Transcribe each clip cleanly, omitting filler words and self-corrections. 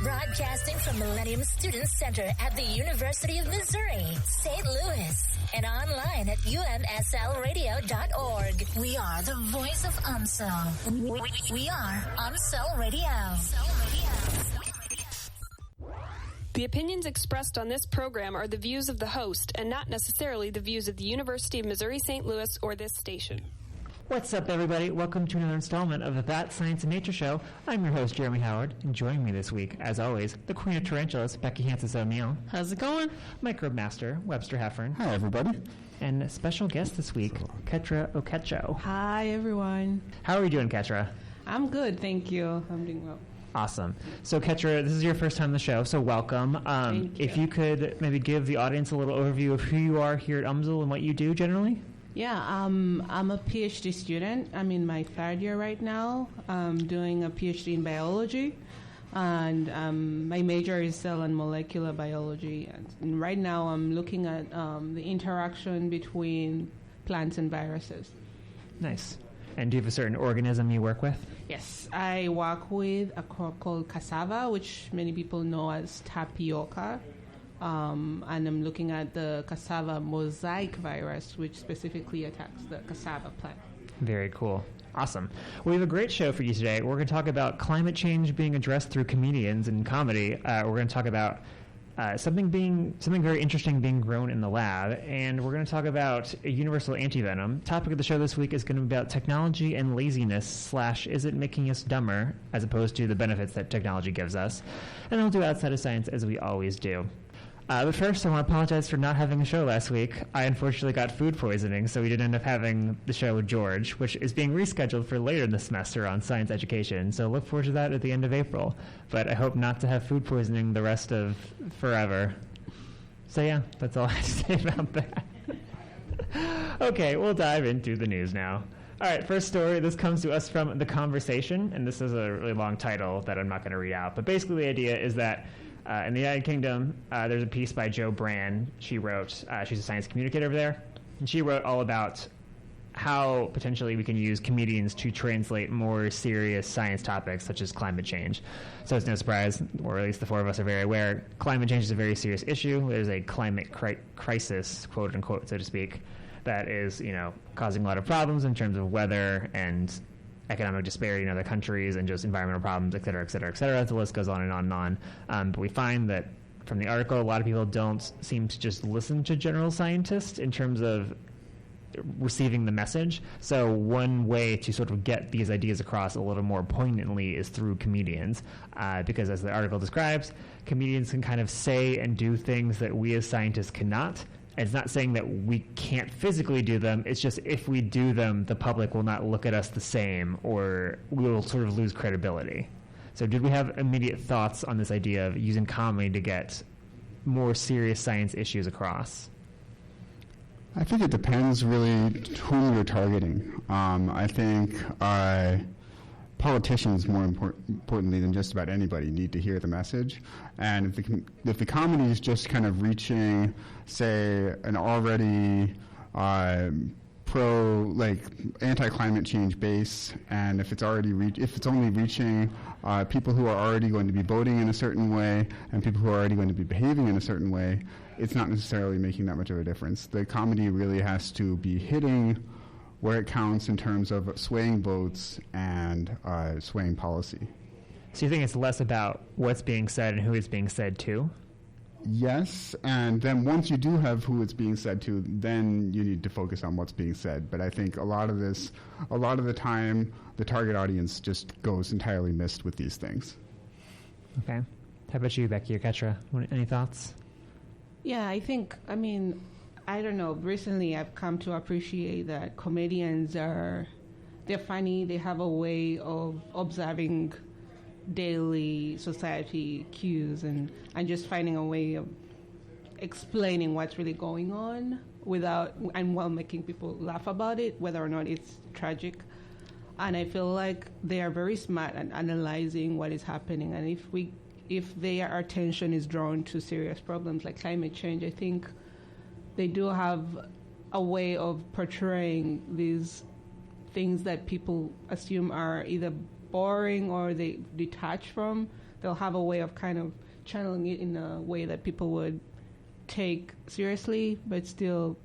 Broadcasting from Millennium Student Center at the University of Missouri, St. Louis, and online at umslradio.org. We are the voice of UMSL. We are UMSL Radio. The opinions expressed on this program are the views of the host and not necessarily the views of the University of Missouri St. Louis or this station. What's up, everybody? Welcome to another installment of the That Science and Nature Show. I'm your host, Jeremy Howard, and joining me this week, as always, the Queen of Tarantulas, Becky Hansis-O'Neill. How's it going? Microbe Master, Webster Heffern. Hi, everybody. And a special guest this week, Ketra Oketcho. Hi, everyone. How are you doing, Ketra? I'm good, thank you. I'm doing well. Awesome. So, Ketra, this is your first time on the show, so welcome. Thank you. If you could maybe give the audience a little overview of who you are here at UMSL and what you do generally? Yeah, I'm a PhD student. I'm in my third year right now. I'm doing a PhD in biology, and my major is cell and molecular biology. And right now I'm looking at the interaction between plants and viruses. Nice. And do you have a certain organism you work with? Yes, I work with a crop called cassava, which many people know as tapioca. And I'm looking at the cassava mosaic virus, which specifically attacks the cassava plant. Very cool. Awesome. We have a great show for you today. We're going to talk about climate change being addressed through comedians and comedy. We're going to talk about something very interesting being grown in the lab, and we're going to talk about a universal antivenom. Topic of the show this week is going to be about technology and laziness / is it making us dumber, as opposed to the benefits that technology gives us. And we'll do outside of science as we always do. But first, I want to apologize for not having a show last week. I unfortunately got food poisoning, so we didn't end up having the show with George, which is being rescheduled for later in the semester on science education. So look forward to that at the end of April. But I hope not to have food poisoning the rest of forever. So yeah, that's all I have to say about that. Okay, we'll dive into the news now. All right, first story. This comes to us from The Conversation, and this is a really long title that I'm not going to read out. But basically the idea is that in the United Kingdom, there's a piece by Jo Brand. She wrote, she's a science communicator over there, and she wrote all about how potentially we can use comedians to translate more serious science topics such as climate change. So it's no surprise, or at least the four of us are very aware, climate change is a very serious issue. There's a climate crisis, quote unquote, so to speak, that is, causing a lot of problems in terms of weather and economic disparity in other countries and just environmental problems, et cetera, et cetera, et cetera. The list goes on and on and on. But we find that from the article, a lot of people don't seem to just listen to general scientists in terms of receiving the message. So one way to sort of get these ideas across a little more poignantly is through comedians, because as the article describes, comedians can kind of say and do things that we as scientists cannot. It's not saying that we can't physically do them. It's just if we do them, the public will not look at us the same, or we will sort of lose credibility. So did we have immediate thoughts on this idea of using comedy to get more serious science issues across? I think it depends really whom you're targeting. I think politicians, more importantly than just about anybody, need to hear the message. And if the comedy is just kind of reaching, say, an already anti-climate change base, and if it's only reaching people who are already going to be voting in a certain way and people who are already going to be behaving in a certain way, it's not necessarily making that much of a difference. The comedy really has to be hitting where it counts in terms of swaying votes and swaying policy. So you think it's less about what's being said and who it's being said to? Yes, and then once you do have who it's being said to, then you need to focus on what's being said. But I think a lot of the time, the target audience just goes entirely missed with these things. Okay. How about you, Becky or Ketra? Any thoughts? Yeah, I don't know. Recently, I've come to appreciate that comedians they're funny. They have a way of observing daily society cues and just finding a way of explaining what's really going on while making people laugh about it, whether or not it's tragic. And I feel like they are very smart at analyzing what is happening. And if their attention is drawn to serious problems like climate change, I think they do have a way of portraying these things that people assume are either boring or they detach from, they'll have a way of kind of channeling it in a way that people would take seriously, but still,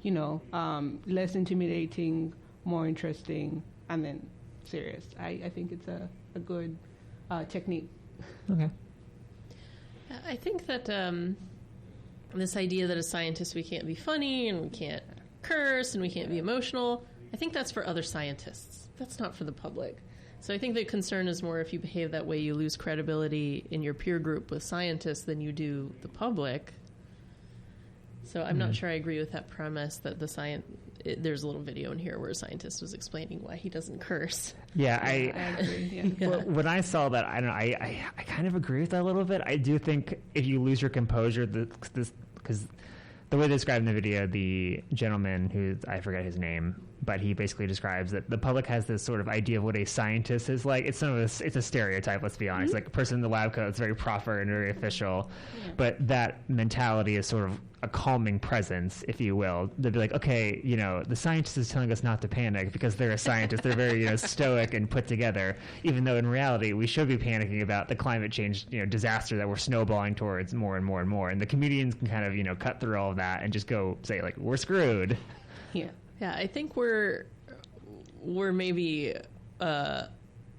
less intimidating, more interesting, and then serious. I think it's a good technique. Okay. I think that this idea that as scientists we can't be funny and we can't curse and we can't be emotional, I think that's for other scientists. That's not for the public. So I think the concern is more if you behave that way, you lose credibility in your peer group with scientists than you do the public. So I'm not sure I agree with that premise that there's a little video in here where a scientist was explaining why he doesn't curse. Yeah, I agree. Yeah. Well, when I saw that, I kind of agree with that a little bit. I do think if you lose your composure, because the way they described in the video, the gentleman who, I forget his name, but he basically describes that the public has this sort of idea of what a scientist is like. It's a stereotype, let's be honest. Like a person in the lab coat is very proper and very official. Yeah. But that mentality is sort of a calming presence, if you will. They'd be like, okay, the scientist is telling us not to panic because they're a scientist. They're very, stoic and put together, even though in reality we should be panicking about the climate change, disaster that we're snowballing towards more and more and more. And the comedians can kind of, cut through all of that and just go say, like, we're screwed. Yeah. Yeah, I think we're maybe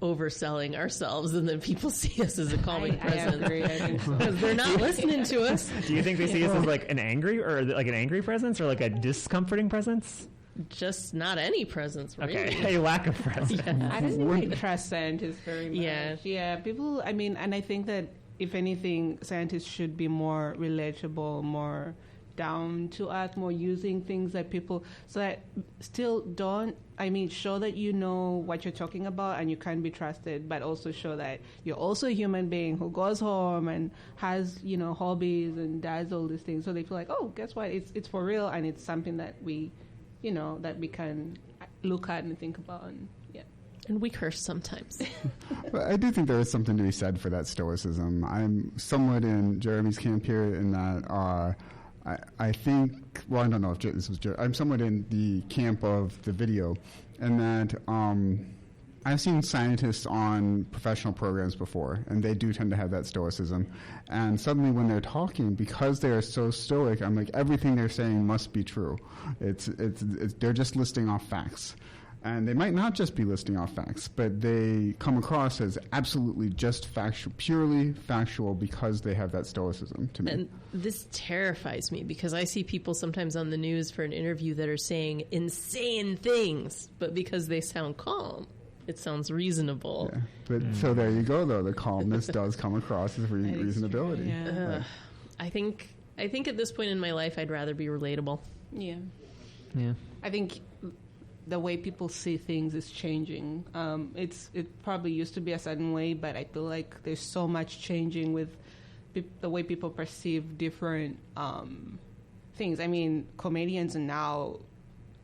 overselling ourselves, and then people see us as a calming presence. I agree. I think so. Because they're not listening to us. Do you think they see us as like an angry presence or like a discomforting presence? Just not any presence, really. Okay, a lack of presence. Yeah. I don't really trust scientists very much. Yeah. People, and I think that if anything, scientists should be more relatable, more down to earth, more using things that people, so that still show that you know what you're talking about and you can be trusted, but also show that you're also a human being who goes home and has, hobbies and does all these things. So they feel like, oh, guess what? It's for real, and it's something that we, that we can look at and think about. And yeah. And we curse sometimes. But I do think there is something to be said for that stoicism. I'm somewhat in Jeremy's camp here in that I think, well, I don't know if this was I'm somewhat in the camp of the video, and that I've seen scientists on professional programs before, and they do tend to have that stoicism. And suddenly when they're talking, because they're so stoic, I'm like, everything they're saying must be true. It's they're just listing off facts. And they might not just be listing off facts, but they come across as absolutely just purely factual because they have that stoicism to me. And this terrifies me because I see people sometimes on the news for an interview that are saying insane things, but because they sound calm, it sounds reasonable. Yeah. But so there you go, though. The calmness does come across as reasonability. Yeah. Right. I think at this point in my life, I'd rather be relatable. Yeah. Yeah. I think the way people see things is changing. It probably used to be a certain way, but I feel like there's so much changing with the way people perceive different things. I mean, comedians are now,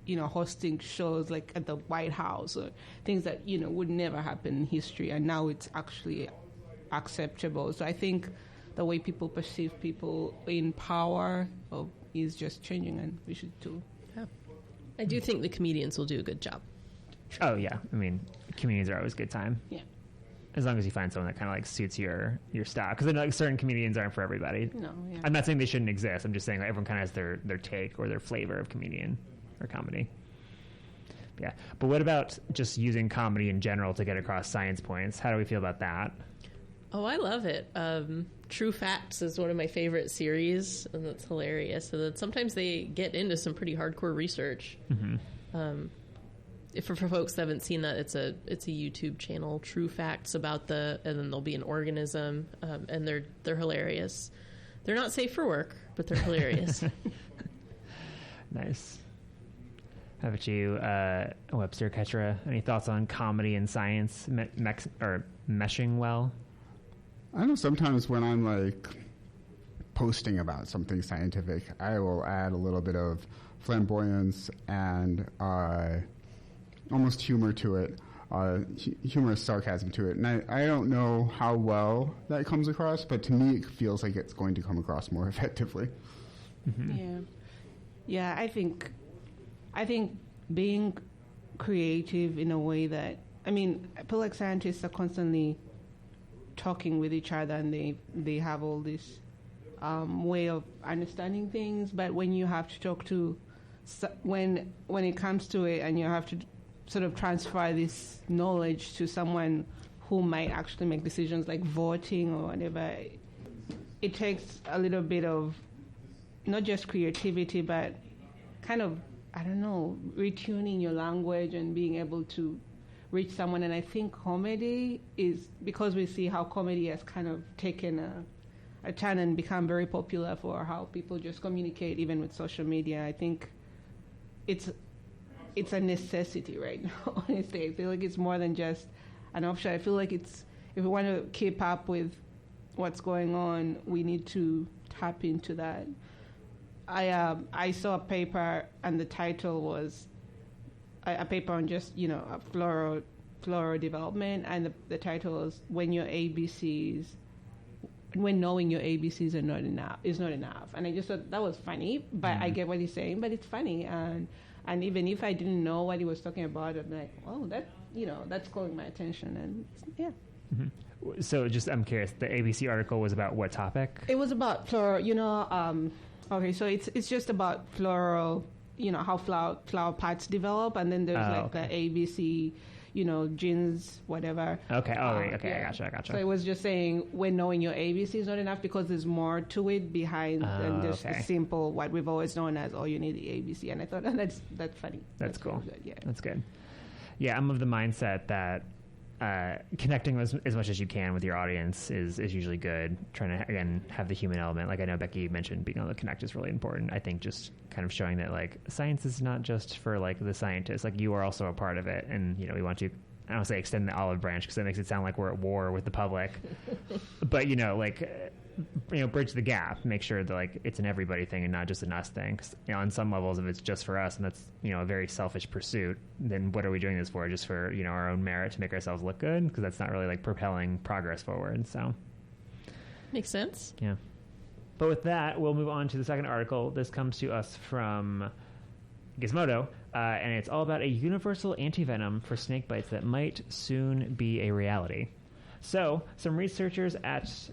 hosting shows like at the White House or things that, would never happen in history, and now it's actually acceptable. So I think the way people perceive people in power is just changing, and we should too. I do think the comedians will do a good job. Oh, yeah. I mean, comedians are always a good time. Yeah. As long as you find someone that kind of like suits your style. Because like certain comedians aren't for everybody. No, yeah. I'm not saying they shouldn't exist. I'm just saying that everyone kind of has their take or their flavor of comedian or comedy. Yeah. But what about just using comedy in general to get across science points? How do we feel about that? Oh, I love it. True Facts is one of my favorite series, and that's hilarious. And then sometimes they get into some pretty hardcore research. Mm-hmm. For folks that haven't seen that, it's a YouTube channel, True Facts, and then there'll be an organism, and they're hilarious. They're not safe for work, but they're hilarious. Nice. How about you, Webster, Ketra? Any thoughts on comedy and science meshing well? I know sometimes when I'm like posting about something scientific, I will add a little bit of flamboyance and almost humor to it, humorous sarcasm to it. And I don't know how well that comes across, but to me it feels like it's going to come across more effectively. Mm-hmm. Yeah. I think being creative in a way that I mean, I feel like scientists are constantly talking with each other, and they have all this way of understanding things. But when you have to talk to, when it comes to it, and you have to sort of transfer this knowledge to someone who might actually make decisions like voting or whatever, it takes a little bit of not just creativity, but kind of, I don't know, retuning your language and being able to reach someone. And I think comedy is, because we see how comedy has kind of taken a turn and become very popular for how people just communicate, even with social media. I think it's a necessity right now, honestly. I feel like it's more than just an option. I feel like it's, if we want to keep up with what's going on, we need to tap into that. I saw a paper, and the title was a paper on just, floral development, and the title was when knowing your ABCs is not enough. And I just thought that was funny, but I get what he's saying, but it's funny. And even if I didn't know what he was talking about, I'm like, oh, that's calling my attention. And yeah. Mm-hmm. So I'm curious, the ABC article was about what topic? It was about floral, okay, so it's just about floral, how flower parts develop, and then there's the ABC, genes, whatever. Okay. Right. Okay. Yeah. I gotcha. So it was just saying when knowing your ABC is not enough, because there's more to it behind than just the simple, what we've always known as, you need the ABC. And I thought, that's funny. That's cool. Good. Yeah. That's good. Yeah, I'm of the mindset that connecting as much as you can with your audience is usually good. Trying to, again, have the human element. Like I know Becky mentioned, being able to connect is really important. I think just kind of showing that science is not just for the scientists. You are also a part of it, and we want to, I don't say extend the olive branch because that makes it sound like we're at war with the public, but bridge the gap, make sure that it's an everybody thing and not just an us thing. 'Cause, on some levels, if it's just for us and that's a very selfish pursuit, then what are we doing this for? Just for our own merit to make ourselves look good? Because that's not really propelling progress forward. So makes sense. Yeah. But with that, we'll move on to the second article. This comes to us from Gizmodo, and it's all about a universal antivenom for snake bites that might soon be a reality. So, some researchers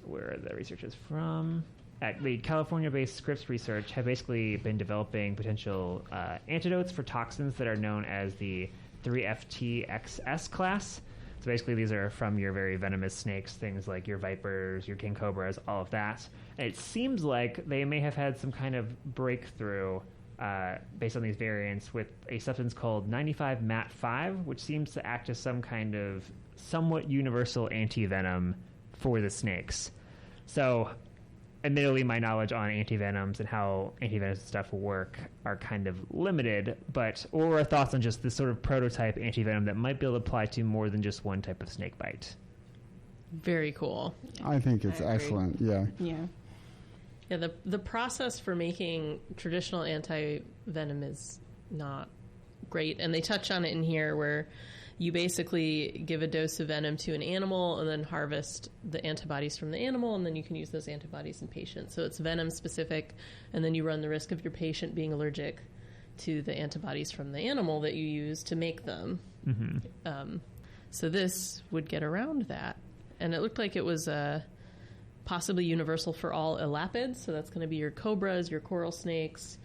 where are the researchers from? At the California-based Scripps Research have basically been developing potential antidotes for toxins that are known as the 3FTXS class. So basically these are from your very venomous snakes, things like your vipers, your king cobras, all of that. And it seems like they may have had some kind of breakthrough based on these variants with a substance called 95-MAT5, which seems to act as some kind of somewhat universal antivenom for the snakes. So, admittedly, my knowledge on antivenoms and how antivenom stuff work are kind of limited, but what were our thoughts on just this sort of prototype antivenom that might be able to apply to more than just one type of snake bite? Very cool. I think it's excellent. Yeah. Yeah, the process for making traditional antivenom is not great, and they touch on it in here where you basically give a dose of venom to an animal and then harvest the antibodies from the animal, and then you can use those antibodies in patients. So it's venom specific, and then you run the risk of your patient being allergic to the antibodies from the animal that you use to make them. Mm-hmm. So this would get around that. And it looked like it was possibly universal for all elapids, so that's going to be your cobras, your coral snakes.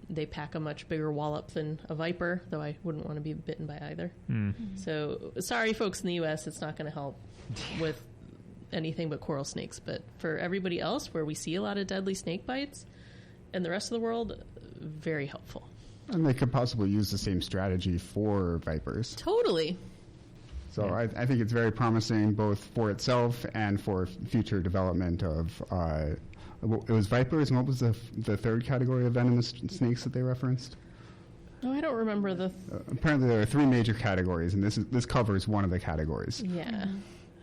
They pack a much bigger wallop than a viper, though I wouldn't want to be bitten by either. So sorry, folks in the U.S., it's not going to help with anything but coral snakes. But for everybody else, where we see a lot of deadly snake bites, and the rest of the world, very helpful. And they could possibly use the same strategy for vipers. Totally. So I think it's very promising both for itself and for future development of it was vipers, and what was the third category of venomous snakes that they referenced? Oh, I don't remember the... apparently there are three major categories, and this covers one of the categories. Yeah.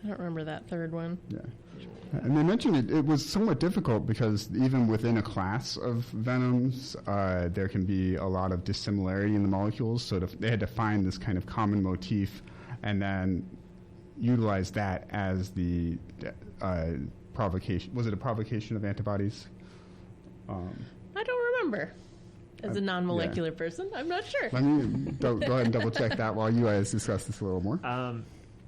I don't remember that third one. Yeah. And they mentioned it was somewhat difficult because even within a class of venoms, there can be a lot of dissimilarity in the molecules, so they had to find this kind of common motif and then utilize that as the provocation. Was it a provocation of antibodies? I don't remember. As a non-molecular person, I'm not sure. Let me go ahead and double check that while you guys discuss this a little more.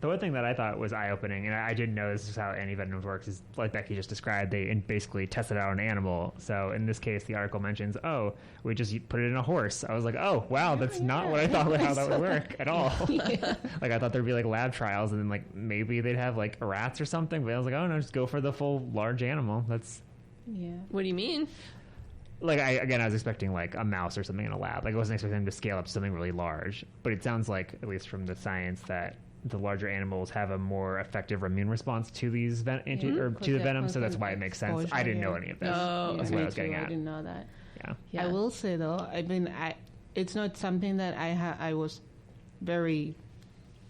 The one thing that I thought was eye-opening, and I didn't know this is how antivenoms works, is like Becky just described, they basically tested it out on an animal. So in this case, the article mentions, we just put it in a horse. I was like, oh, wow, that's not what I thought how that would work at all. Like, I thought there'd be, like, lab trials, and then, like, maybe they'd have, like, rats or something. But I was like, oh, no, just go for the full large animal. That's... Yeah. What do you mean? Like, I was expecting, like, a mouse or something in a lab. Like, I wasn't expecting them to scale up to something really large. But it sounds like, at least from the science, that the larger animals have a more effective immune response to these to the venom, so that's why it makes sense. I didn't know any of this. That's what I was getting at. I didn't know that. Yeah. I will say though, I mean, it's not something that I was very.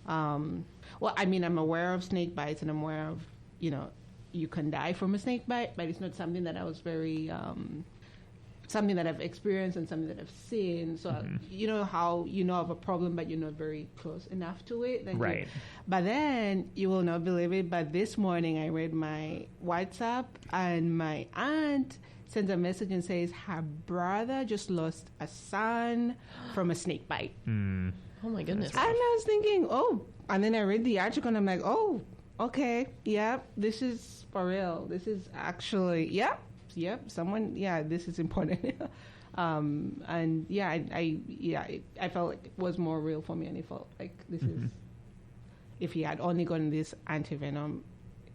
Well, I mean, I'm aware of snake bites, and I'm aware of you can die from a snake bite, but it's not something that I was very. Something that I've experienced and something that I've seen. So you know how you know of a problem, but you're not very close enough to it. Right. But then you will not believe it. But this morning I read my WhatsApp, and my aunt sends a message and says her brother just lost a son from a snake bite. Oh my goodness. And I was thinking, and then I read the article and I'm like, okay, yeah, this is for real. This is actually, Yep. Someone. Yeah. This is important. And yeah, I felt like it was more real for me, and it felt like this is. If he had only gotten this antivenom,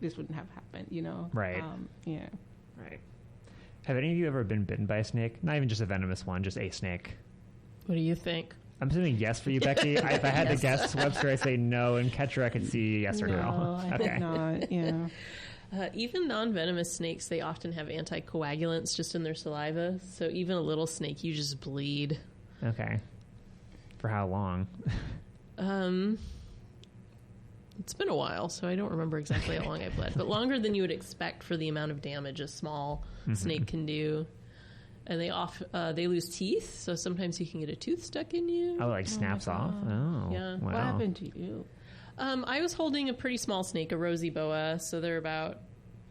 this wouldn't have happened. Right. Yeah. Right. Have any of you ever been bitten by a snake? Not even just a venomous one, just a snake. What do you think? I'm assuming yes for you, Becky. If I had to guess, Webster, I say no, and Ketra, I could see yes or no. I think not. Yeah. Even non-venomous snakes, they often have anticoagulants just in their saliva. So even a little snake, you just bleed. Okay. For how long? It's been a while, so I don't remember exactly how long I bled. But longer than you would expect for the amount of damage a small snake can do. And they lose teeth, so sometimes you can get a tooth stuck in you. Oh, like snaps off? Oh, yeah. Wow. What happened to you? I was holding a pretty small snake, a rosy boa, so they're about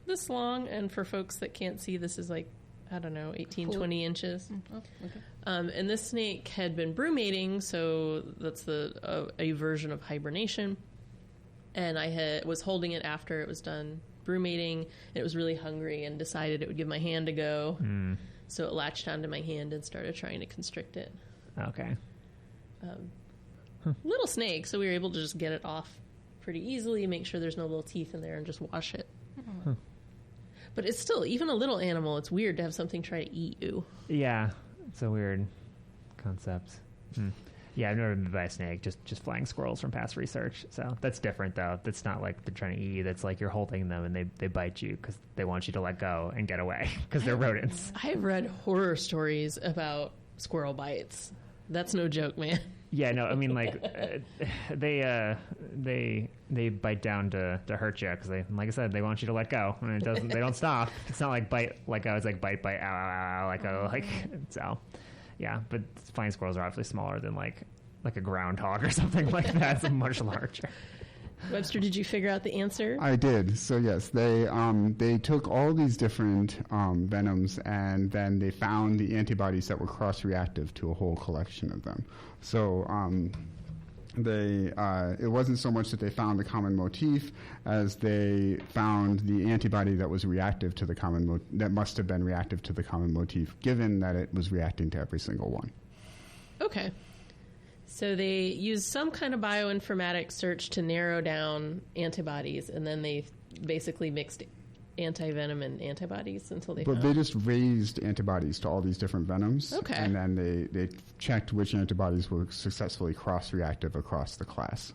this long, and for folks that can't see, this is like, I don't know, 18, 20 inches. Oh, okay. And this snake had been brumating, so that's a version of hibernation, and I was holding it after it was done brumating, and it was really hungry and decided it would give my hand a go, so it latched onto my hand and started trying to constrict it. Okay. Little snake, so we were able to just get it off pretty easily, make sure there's no little teeth in there, and just wash it. But it's still, even a little animal, it's weird to have something try to eat you. Yeah, it's a weird concept. Yeah, I've never been bit by a snake, just flying squirrels from past research. So that's different, though. That's not like they're trying to eat you. That's like you're holding them and they bite you because they want you to let go and get away because they're rodents. I've read horror stories about squirrel bites. That's no joke, man. Yeah, no, I mean, like, they bite down to hurt you because like I said, they want you to let go, and they don't stop. It's not like bite, like I was like bite, ow, ow, ow, so, yeah. But flying squirrels are obviously smaller than like a groundhog or something like that. It's much larger. Webster, did you figure out the answer? I did. So yes, they took all these different venoms, and then they found the antibodies that were cross-reactive to a whole collection of them. So it wasn't so much that they found the common motif as they found the antibody that was reactive to the that must have been reactive to the common motif, given that it was reacting to every single one. Okay. So they used some kind of bioinformatics search to narrow down antibodies, and then they basically mixed antivenom and antibodies until they found... But they just raised antibodies to all these different venoms. Okay. And then they checked which antibodies were successfully cross-reactive across the class.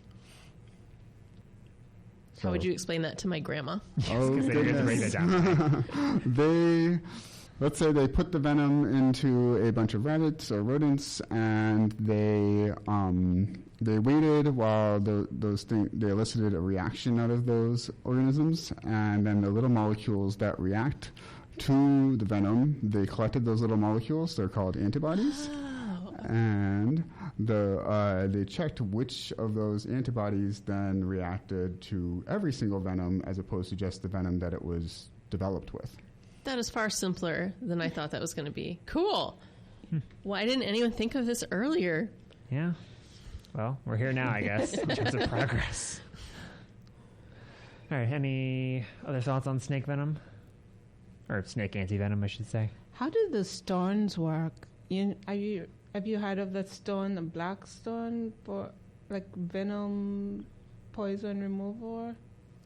How would you explain that to my grandma? Oh, goodness. Let's say they put the venom into a bunch of rabbits or rodents, and they waited while they elicited a reaction out of those organisms, and then the little molecules that react to the venom, they collected those little molecules. They're called antibodies, and they checked which of those antibodies then reacted to every single venom as opposed to just the venom that it was developed with. That is far simpler than I thought that was going to be. Cool. Why didn't anyone think of this earlier? Yeah. Well, we're here now, I guess, in terms of progress. All right. Any other thoughts on snake venom? Or snake antivenom, I should say. How do the stones work? Have you heard of the stone, the black stone, for like venom poison removal?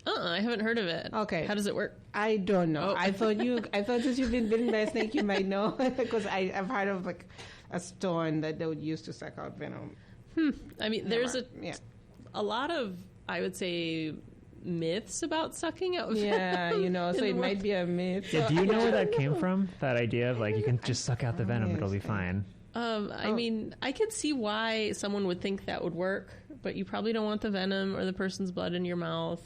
I haven't heard of it. Okay. How does it work? I don't know. Oh. I thought since you've been bitten by a snake, you might know because I've heard of like a stone that they would use to suck out venom. I mean, there's a lot of, I would say, myths about sucking out venom. Yeah, so it might be a myth. Yeah, do you know where that came from? That idea of like you can just suck out the venom, it'll be fine. I mean, I could see why someone would think that would work, but you probably don't want the venom or the person's blood in your mouth.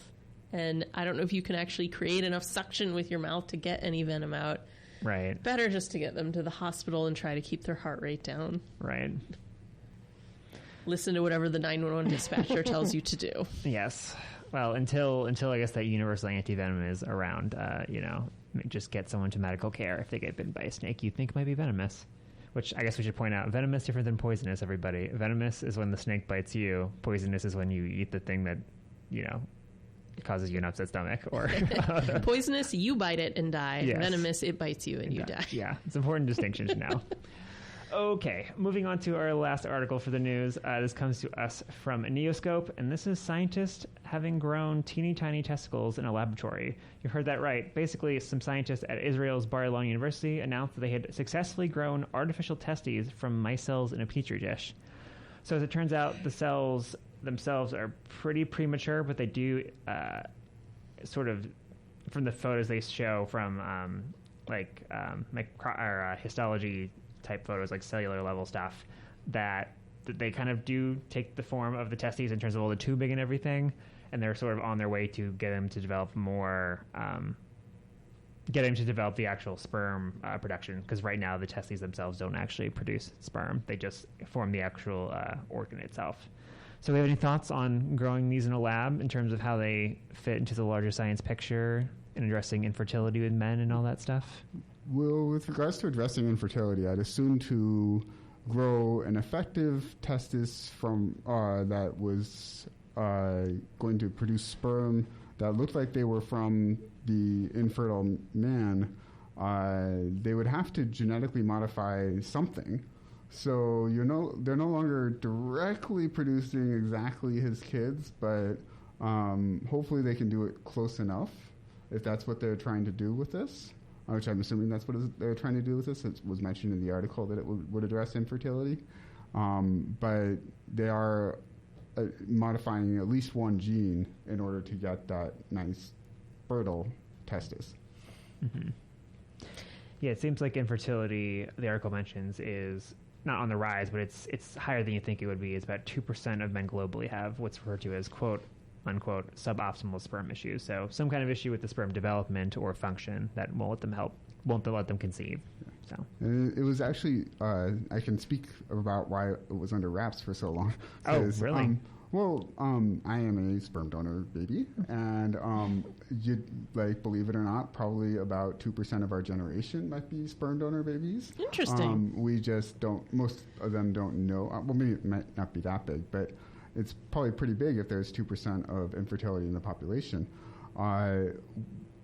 And I don't know if you can actually create enough suction with your mouth to get any venom out. Right. Better just to get them to the hospital and try to keep their heart rate down. Right. Listen to whatever the 911 dispatcher tells you to do. Yes. Well, until I guess that universal antivenom is around, just get someone to medical care if they get bitten by a snake you think might be venomous. Which I guess we should point out, venomous different than poisonous, everybody. Venomous is when the snake bites you. Poisonous is when you eat the thing that, causes you an upset stomach. Or poisonous, you bite it and die. Yes. Venomous, it bites you and you die. Yeah, it's an important distinction to know. Okay, moving on to our last article for the news. This comes to us from Neoscope, and this is scientists having grown teeny tiny testicles in a laboratory. You heard that right. Basically, some scientists at Israel's Bar-Ilan University announced that they had successfully grown artificial testes from mice cells in a petri dish. So as it turns out, the cells themselves are pretty premature, but they do sort of, from the photos they show from histology type photos, like cellular level stuff, that they kind of do take the form of the testes in terms of all the tubing and everything, and they're sort of on their way to get them to develop more, the actual sperm production, because right now the testes themselves don't actually produce sperm. They just form the actual organ itself. So we have any thoughts on growing these in a lab in terms of how they fit into the larger science picture and addressing infertility with men and all that stuff? Well, with regards to addressing infertility, I'd assume to grow an effective testis from that was going to produce sperm that looked like they were from the infertile man. They would have to genetically modify something. So they're no longer directly producing exactly his kids, but hopefully they can do it close enough, if that's what they're trying to do with this, which I'm assuming that's what they're trying to do with this. It was mentioned in the article that it would address infertility, but they are modifying at least one gene in order to get that nice fertile testis. Mm-hmm. Yeah, it seems like infertility, the article mentions, is not on the rise, but it's higher than you think it would be. It's about 2% of men globally have what's referred to as quote unquote suboptimal sperm issues. So some kind of issue with the sperm development or function that won't let them conceive. So it was actually I can speak about why it was under wraps for so long. Oh, really? I am a sperm donor baby, and believe it or not, probably about 2% of our generation might be sperm donor babies. Interesting. We just don't. Most of them don't know. Well, maybe it might not be that big, but it's probably pretty big if there's 2% of infertility in the population.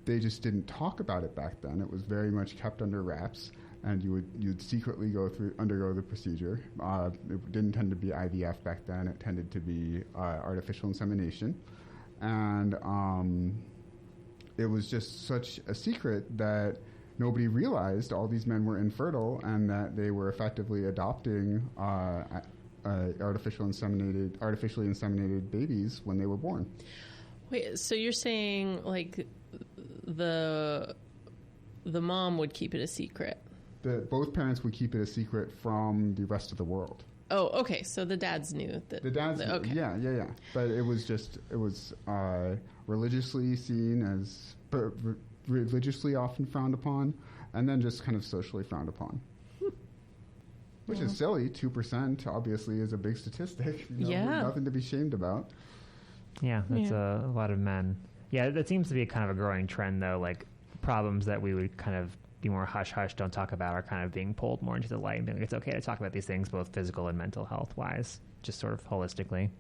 They just didn't talk about it back then. It was very much kept under wraps, and you'd secretly undergo the procedure. It didn't tend to be IVF back then. It tended to be artificial insemination, and it was just such a secret that nobody realized all these men were infertile and that they were effectively adopting artificially inseminated babies when they were born. Wait, so you're saying like the mom would keep it a secret? Both parents would keep it a secret from the rest of the world. Oh, okay. So the dads knew that. The dads, okay. Yeah. But it was religiously seen as religiously often frowned upon, and then just kind of socially frowned upon. Which is silly. 2% obviously is a big statistic. Nothing to be shamed about. Yeah, that's a lot of men. Yeah, that seems to be kind of a growing trend, though. Like problems that we would kind of be more hush-hush, don't talk about, are kind of being pulled more into the light and being like, it's okay to talk about these things, both physical and mental health-wise, just sort of holistically.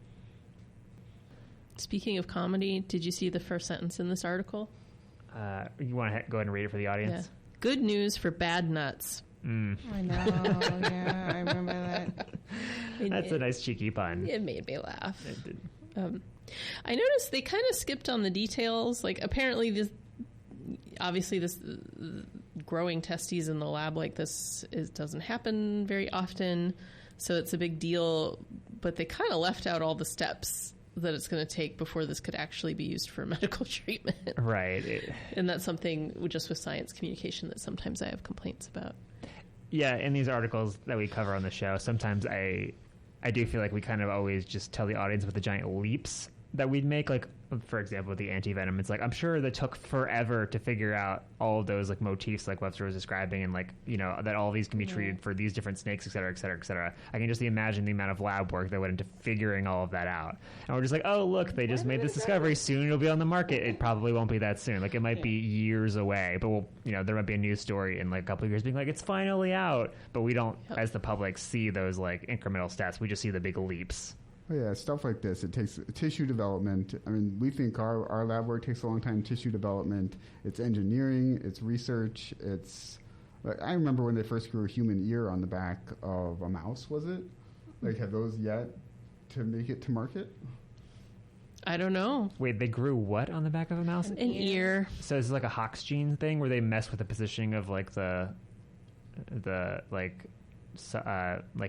Speaking of comedy, did you see the first sentence in this article? You want to go ahead and read it for the audience? Yeah. Good news for bad nuts. I know, yeah, I remember that. That's a nice cheeky pun. It made me laugh. It did. I noticed they kind of skipped on the details. Like, apparently this growing testes in the lab like this doesn't happen very often, so it's a big deal, but they kind of left out all the steps that it's going to take before this could actually be used for medical treatment. Right. And that's something just with science communication that sometimes I have complaints about. Yeah, in these articles that we cover on the show, sometimes I do feel like we kind of always just tell the audience about the giant leaps that we'd make. Like, for example, with the antivenom, it's like, I'm sure that took forever to figure out all of those like motifs like Webster was describing, and like, you know, that all these can be treated for these different snakes, et cetera, et cetera, et cetera. I can just imagine the amount of lab work that went into figuring all of that out. And we're just like, oh, look, they just made this discovery. Soon it'll be on the market. It probably won't be that soon. Like, it might be years away, but we'll, you know, there might be a news story in like a couple of years being like, it's finally out. But we don't, as the public, see those like incremental steps. We just see the big leaps. Oh, yeah, stuff like this. It takes tissue development. I mean, we think our lab work takes a long time. Tissue development, it's engineering, it's research. It's. I remember when they first grew a human ear on the back of a mouse. Was it? Like, have those yet to make it to market? I don't know. Wait, they grew what on the back of a mouse? An ear. So it's like a Hox gene thing where they mess with the positioning of like the like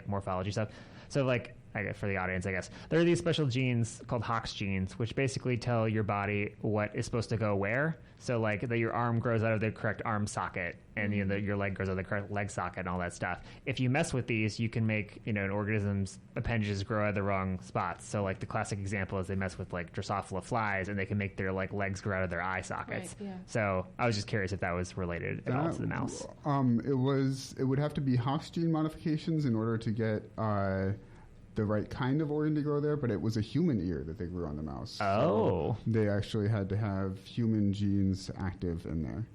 morphology stuff. So like, for the audience, I guess, there are these special genes called Hox genes, which basically tell your body what is supposed to go where. So like that your arm grows out of the correct arm socket, and you know, that your leg grows out of the correct leg socket, and all that stuff. If you mess with these, you can make, you know, an organism's appendages grow out of the wrong spots. So like the classic example is they mess with like Drosophila flies, and they can make their like legs grow out of their eye sockets. Right, yeah. So I was just curious if that was related at all to the mouse. It would have to be Hox gene modifications in order to get the right kind of organ to grow there, but it was a human ear that they grew on the mouse. Oh. So they actually had to have human genes active in there.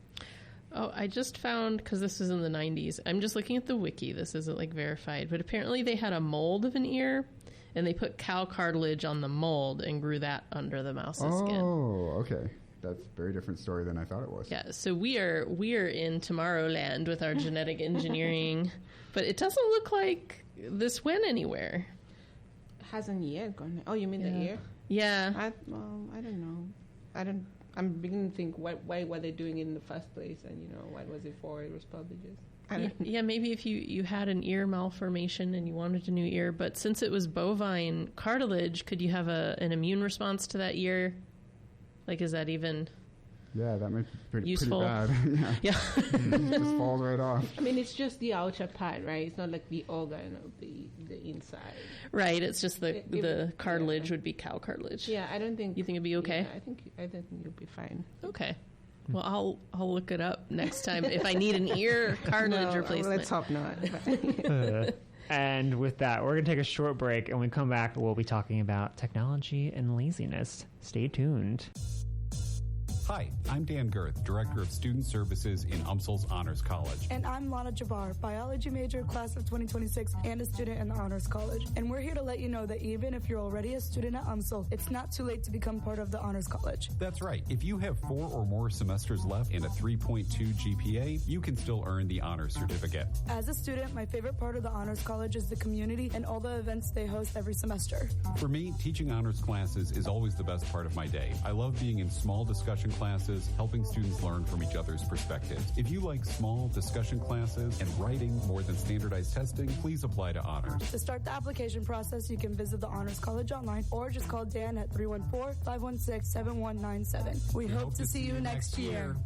Oh, I just found, because this was in the 90s, I'm just looking at the wiki, this isn't like verified, but apparently they had a mold of an ear, and they put cow cartilage on the mold and grew that under the mouse's skin. Oh, okay. That's a very different story than I thought it was. Yeah, so we are in Tomorrowland with our genetic engineering, but it doesn't look like this went anywhere. Hasn't yet gone. Oh, you mean the ear? Yeah. I don't know. I'm beginning to think, why were they doing it in the first place? And, you know, what was it for? It was probably just... Yeah, maybe if you had an ear malformation and you wanted a new ear, but since it was bovine cartilage, could you have an immune response to that ear? Like, is that even... Yeah, that might be pretty useful. bad. Yeah. It just falls right off. I mean, it's just the outer part, right? It's not like the organ of the inside. Right, it's just the cartilage would be cow cartilage. Yeah, I don't think... You think it'd be okay? Yeah, I think you'll be fine. Okay. Well, I'll look it up next time if I need an ear cartilage replacement. Let's hope not. And with that, we're going to take a short break, and when we come back, we'll be talking about technology and laziness. Stay tuned. Hi, I'm Dan Girth, Director of Student Services in UMSL's Honors College. And I'm Lana Jabbar, biology major, class of 2026, and a student in the Honors College. And we're here to let you know that even if you're already a student at UMSL, it's not too late to become part of the Honors College. That's right. If you have 4 or more semesters left and a 3.2 GPA, you can still earn the Honors Certificate. As a student, my favorite part of the Honors College is the community and all the events they host every semester. For me, teaching honors classes is always the best part of my day. I love being in small discussion classes, helping students learn from each other's perspectives. If you like small discussion classes and writing more than standardized testing, please apply to Honors. To start the application process, you can visit the Honors College online or just call Dan at 314-516-7197. We hope to see you next year.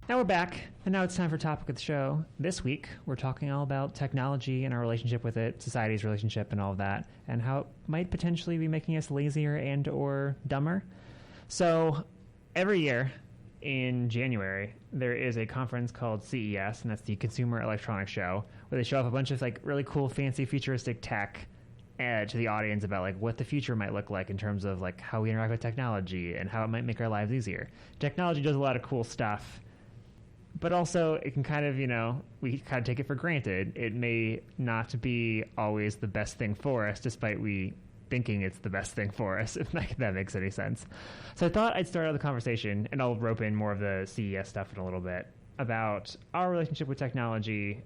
Now we're back, and now it's time for Topic of the Show. This week, we're talking all about technology and our relationship with it, society's relationship and all of that, and how it might potentially be making us lazier and or dumber. So every year in January, there is a conference called CES, and that's the Consumer Electronics Show, where they show off a bunch of like really cool, fancy, futuristic tech to the audience about like what the future might look like in terms of like how we interact with technology and how it might make our lives easier. Technology does a lot of cool stuff but also it can kind of, we kind of take it for granted. It may not be always the best thing for us, despite we thinking it's the best thing for us, if that makes any sense. So I thought I'd start out the conversation, and I'll rope in more of the CES stuff in a little bit, about our relationship with technology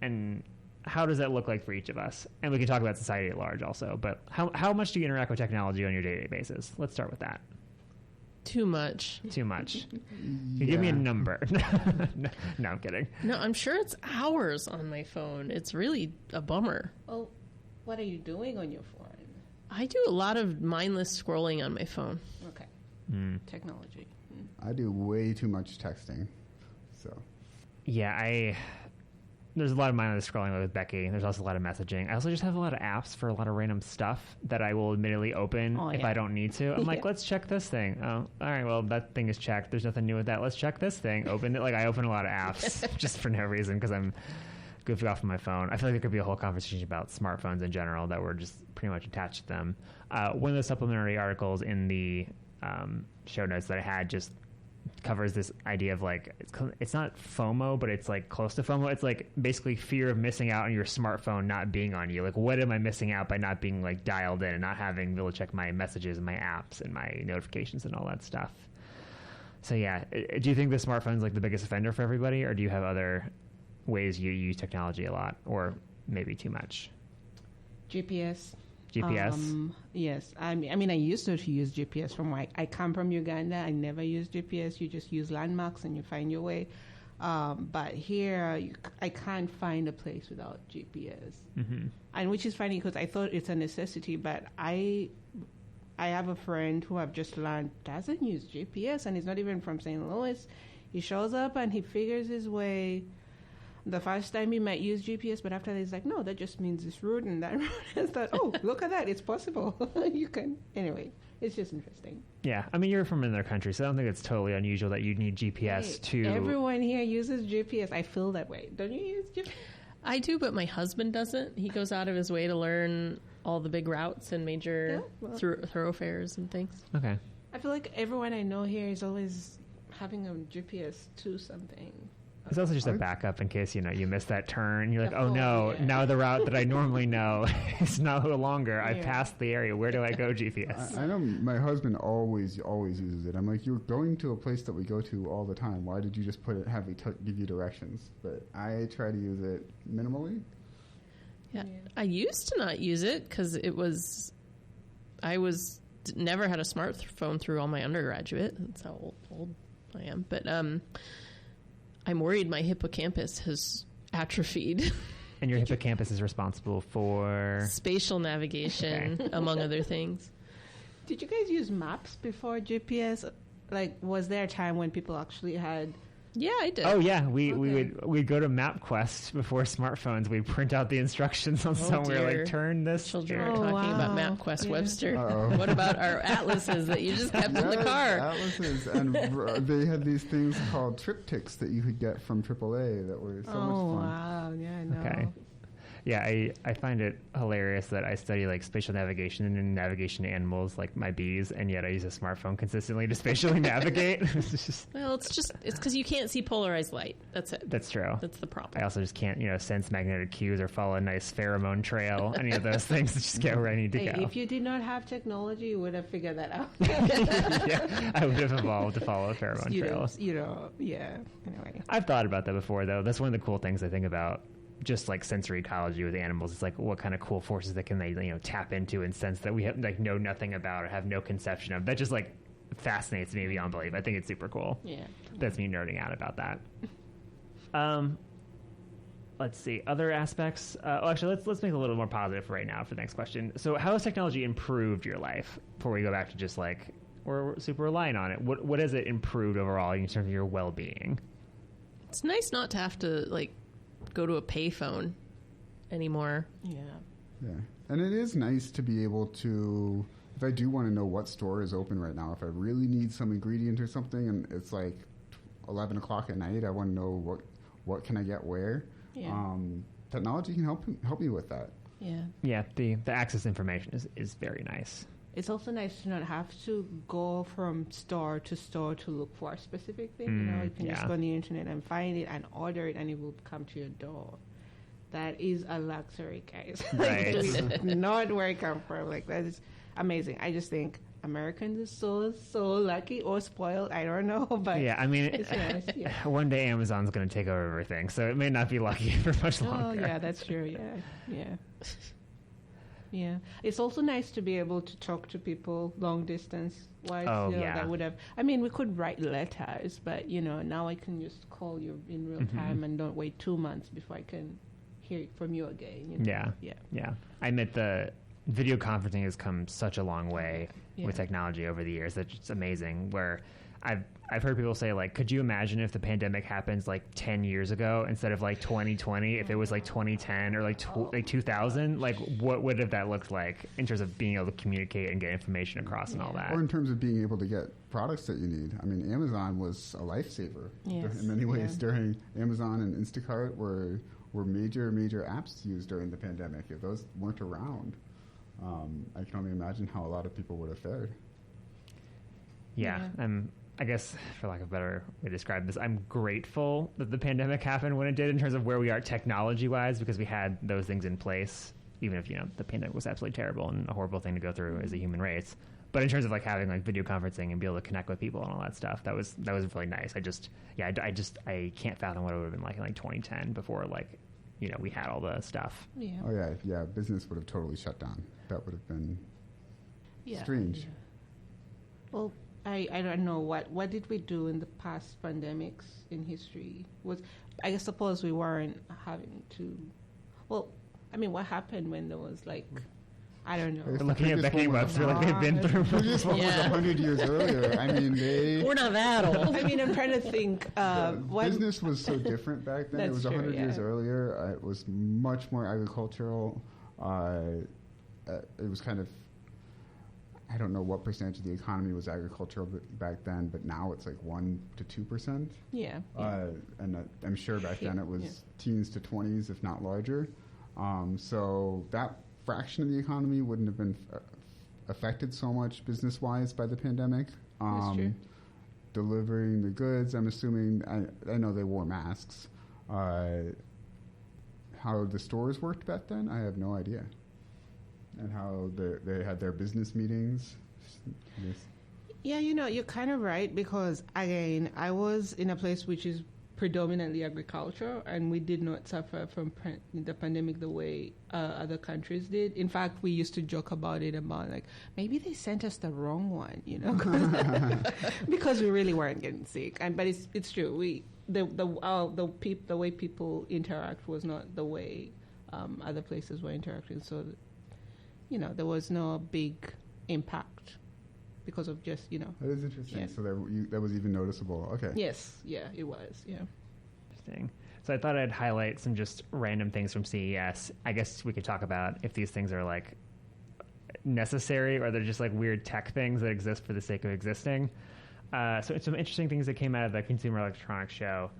and how does that look like for each of us? And we can talk about society at large also, but how much do you interact with technology on your day-to-day basis? Let's start with that. Too much. Too much. You give me a number. No, I'm kidding. No, I'm sure it's hours on my phone. It's really a bummer. Well, what are you doing on your phone? I do a lot of mindless scrolling on my phone. Okay. Technology. I do way too much texting. So. Yeah, there's a lot of mindless scrolling with Becky. There's also a lot of messaging. I also just have a lot of apps for a lot of random stuff that I will admittedly open if I don't need to. I'm like, let's check this thing. Oh, all right, well, that thing is checked. There's nothing new with that. Let's check this thing. Open it. Like, I open a lot of apps just for no reason because I'm goofing off on my phone. I feel like there could be a whole conversation about smartphones in general that we're just pretty much attached to them. One of the supplementary articles in the show notes that I had just covers this idea of like it's not FOMO, but it's like close to FOMO. It's like basically fear of missing out on your smartphone not being on you. Like, what am I missing out by not being like dialed in and not having be able to check my messages and my apps and my notifications and all that stuff? So yeah, do you think the smartphone's like the biggest offender for everybody, or do you have other ways you use technology a lot, or maybe too much? GPS. Yes. I mean, I used to use GPS from where I come from Uganda. I never use GPS. You just use landmarks and you find your way. But here, I can't find a place without GPS. Mm-hmm. And which is funny because I thought it's a necessity, but I have a friend who I've just learned doesn't use GPS, and he's not even from St. Louis. He shows up and he figures his way. The first time he might use GPS, but after that he's like, no, that just means this route and that route. It's like, oh, look at that. It's possible. You can. Anyway, it's just interesting. Yeah. I mean, you're from another country, so I don't think it's totally unusual that you need GPS to... Everyone here uses GPS. I feel that way. Don't you use GPS? I do, but my husband doesn't. He goes out of his way to learn all the big routes and major thoroughfares and things. Okay. I feel like everyone I know here is always having a GPS to something. It's also just a backup in case, you miss that turn. You're like, oh no, now the route that I normally know is no longer. I've passed the area. Where do I go, GPS? I know my husband always uses it. I'm like, you're going to a place that we go to all the time. Why did you just have me give you directions? But I try to use it minimally. Yeah. I used to not use it because I never had a smartphone through all my undergraduate. That's how old I am. But, I'm worried my hippocampus has atrophied. And your hippocampus is responsible for... spatial navigation, among other things. Did you guys use maps before GPS? Like, was there a time when people actually had... Yeah, I did. Oh, yeah. We'd go to MapQuest before smartphones. We'd print out the instructions on somewhere, dear. like, turn this... Children are talking about MapQuest, Webster. Uh-oh. What about our atlases that you just kept in the car? Atlases, and they had these things called triptychs that you could get from AAA that were so much fun. Oh, wow. Yeah, I know. Okay. Yeah, I find it hilarious that I study like spatial navigation and navigation to animals, like my bees, and yet I use a smartphone consistently to spatially navigate. Well, it's because you can't see polarized light. That's it. That's true. That's the problem. I also just can't, sense magnetic cues or follow a nice pheromone trail. Any of those things to just get where I need to go. If you did not have technology, you would have figured that out. Yeah, I would have evolved to follow a pheromone trail. Yeah. Anyway, I've thought about that before, though. That's one of the cool things I think about. Just like sensory ecology with animals, it's like what kind of cool forces that can they tap into and sense that we have like know nothing about or have no conception of. That just like fascinates me beyond belief. I think it's super cool. Yeah, that's me nerding out about that. Let's see other aspects. Actually, let's make it a little more positive for right now for the next question. So, how has technology improved your life? Before we go back to just like we're super reliant on it. What has it improved overall in terms of your well-being? It's nice not to have to like go to a payphone anymore. Yeah. And it is nice to be able to, if I do want to know what store is open right now, if I really need some ingredient or something and it's like 11 o'clock at night, I want to know what can I get where. Yeah. Technology can help me with that. Yeah. Yeah, the access information is very nice. It's also nice to not have to go from store to look for a specific thing. You can just go on the internet and find it and order it, and it will come to your door. That is a luxury, guys. Right. Just not where I come from. Like, that is amazing. I just think Americans are so lucky or spoiled. I don't know, but yeah, I mean, it's nice. Yeah. One day Amazon's going to take over everything, so it may not be lucky for much longer. Oh, yeah, that's true. Yeah. Yeah. It's also nice to be able to talk to people long distance. That would have. I mean, we could write letters, but now I can just call you in real time and don't wait 2 months before I can hear it from you again. Yeah. I admit the video conferencing has come such a long way with technology over the years. That's just amazing. Where I've heard people say, like, could you imagine if the pandemic happens like 10 years ago instead of like 2020? If it was like 2010 or like 2000, like what would have that looked like in terms of being able to communicate and get information across and all that? Or in terms of being able to get products that you need. I mean, Amazon was a lifesaver in many ways during Amazon and Instacart were major apps used during the pandemic. If those weren't around, I can only imagine how a lot of people would have fared. Yeah. I guess, for lack of a better way to describe this, I'm grateful that the pandemic happened when it did in terms of where we are technology-wise, because we had those things in place, even if, the pandemic was absolutely terrible and a horrible thing to go through as a human race. But in terms of, like, having, like, video conferencing and be able to connect with people and all that stuff, that was really nice. I can't fathom what it would have been like in, like, 2010 before, like, we had all the stuff. Yeah. Oh, yeah. Business would have totally shut down. That would have been strange. Yeah. Well, I don't know what did we do in the past pandemics in history. I suppose we weren't having to. Well, I mean, what happened when there was like, I don't know. We're looking at Becky and Webster like they've been through. This one was 100 years earlier. I mean, we're not that old. I mean, I'm trying to think. Business was so different back then. It was 100 years earlier. It was much more agricultural. It was kind of. I don't know what percentage of the economy was agricultural back then, but now it's like 1% to 2%. Yeah. And I'm sure back then it was teens to 20s, if not larger. So that fraction of the economy wouldn't have been affected so much business-wise by the pandemic. That's true. Delivering the goods, I'm assuming, I know they wore masks. How the stores worked back then, I have no idea. And how they had their business meetings. Yeah, you're kind of right, because, again, I was in a place which is predominantly agriculture, and we did not suffer from the pandemic the way other countries did. In fact, we used to joke about like, maybe they sent us the wrong one, because we really weren't getting sick. But it's true. The way people interact was not the way other places were interacting. So, there was no big impact because of just, That is interesting. Yeah. So that was even noticeable. Okay. Yes. Yeah, it was. Yeah. Interesting. So I thought I'd highlight some just random things from CES. I guess we could talk about if these things are like necessary or they're just like weird tech things that exist for the sake of existing. So it's some interesting things that came out of the Consumer Electronics Show.